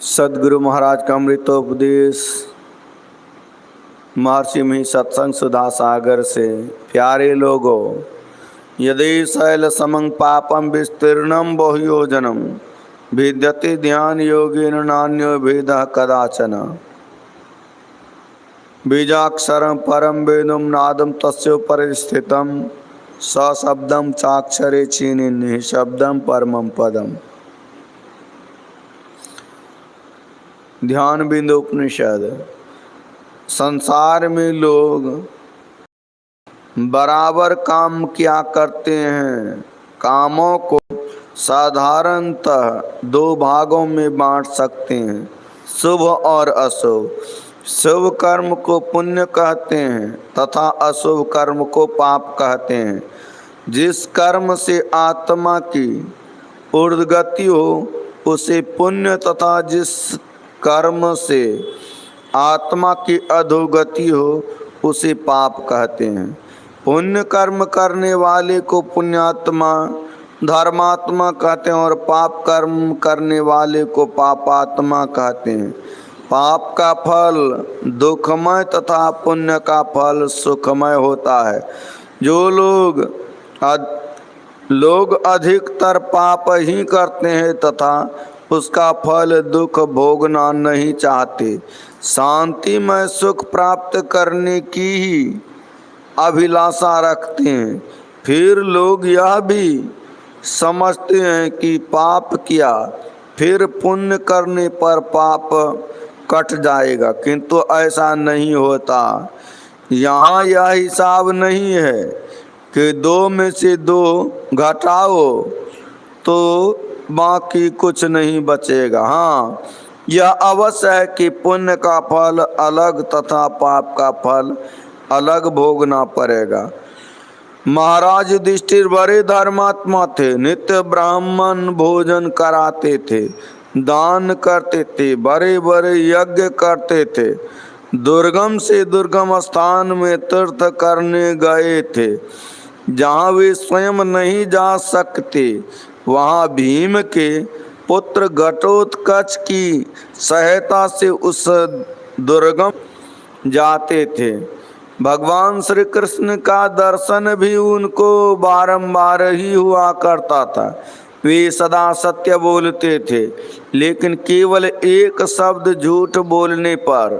सदगुरु महाराज का अमृतोपदेश महर्षि में सत्संग सुधा सागर से। प्यारे लोगों, यदि शैल समं पापम विस्तीर्णम बहुयोजनम भिद्यते ध्यान योगेन नान्यो भेदः कदाचन। बीजाक्षरं परम वेदं नादं तस्योपरि स्थितं सशब्दं चाक्षरे चीनि निःशब्दं परमं पदम। ध्यान बिंदु उपनिषद। संसार में लोग बराबर काम क्या करते हैं? कामों को साधारणतः दो भागों में बांट सकते हैं, शुभ और अशुभ। शुभ कर्म को पुण्य कहते हैं तथा अशुभ कर्म को पाप कहते हैं। जिस कर्म से आत्मा की ऊर्ध्वगति हो उसे पुण्य तथा जिस कर्म से आत्मा की अधोगति हो उसे पाप कहते हैं। पुण्य कर्म करने वाले को पुण्यात्मा धर्मात्मा कहते हैं और पाप कर्म करने वाले को पापात्मा कहते हैं। पाप का फल दुखमय तथा पुण्य का फल सुखमय होता है। जो लोग अधिकतर पाप ही करते हैं तथा उसका फल दुख भोगना नहीं चाहते, शांतिमय सुख प्राप्त करने की ही अभिलाषा रखते हैं। फिर लोग यह भी समझते हैं कि पाप किया फिर पुण्य करने पर पाप कट जाएगा, किंतु ऐसा नहीं होता। यहाँ यह हिसाब नहीं है कि दो में से दो घटाओ तो बाकी कुछ नहीं बचेगा। हाँ, यह अवश्य है कि पुण्य का फल अलग तथा पाप का फल अलग भोगना पड़ेगा। महाराज युधिष्ठिर बड़े धर्मात्मा थे, नित्य ब्राह्मण भोजन कराते थे, दान करते थे, बड़े बड़े यज्ञ करते थे, दुर्गम से दुर्गम स्थान में तीर्थ करने गए थे। जहाँ वे स्वयं नहीं जा सकते वहाँ भीम के पुत्र घटोत्कच की सहायता से उस दुर्गम जाते थे। भगवान श्री कृष्ण का दर्शन भी उनको बारंबार ही हुआ करता था। वे सदा सत्य बोलते थे, लेकिन केवल एक शब्द झूठ बोलने पर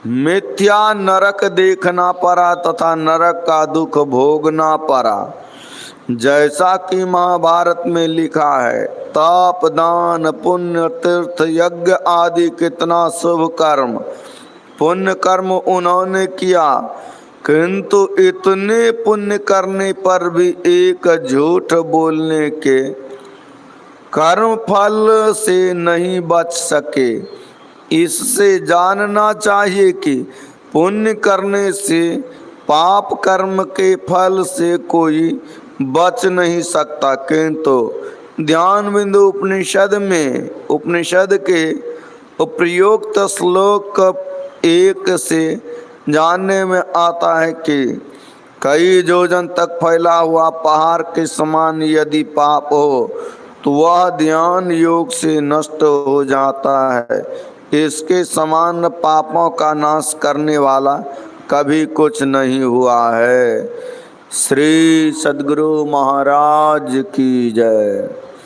मिथ्या नरक देखना पड़ा तथा नरक का दुख भोगना पड़ा। जैसा कि महाभारत में लिखा है, तप दान पुण्य तीर्थ यज्ञ आदि कितना शुभ कर्म पुण्य कर्म उन्होंने किया, किंतु इतने पुण्य करने पर भी एक झूठ बोलने के कर्म फल से नहीं बच सके। इससे जानना चाहिए कि पुण्य करने से पाप कर्म के फल से कोई बच नहीं सकता, किंतु ध्यान बिंदु उपनिषद में उपनिषद के उपयुक्त श्लोक 1 से जानने में आता है कि कई योजन तक फैला हुआ पहाड़ के समान यदि पाप हो तो वह ध्यान योग से नष्ट हो जाता है। इसके समान पापों का नाश करने वाला कभी कुछ नहीं हुआ है। श्री सद्गुरु महाराज की जय।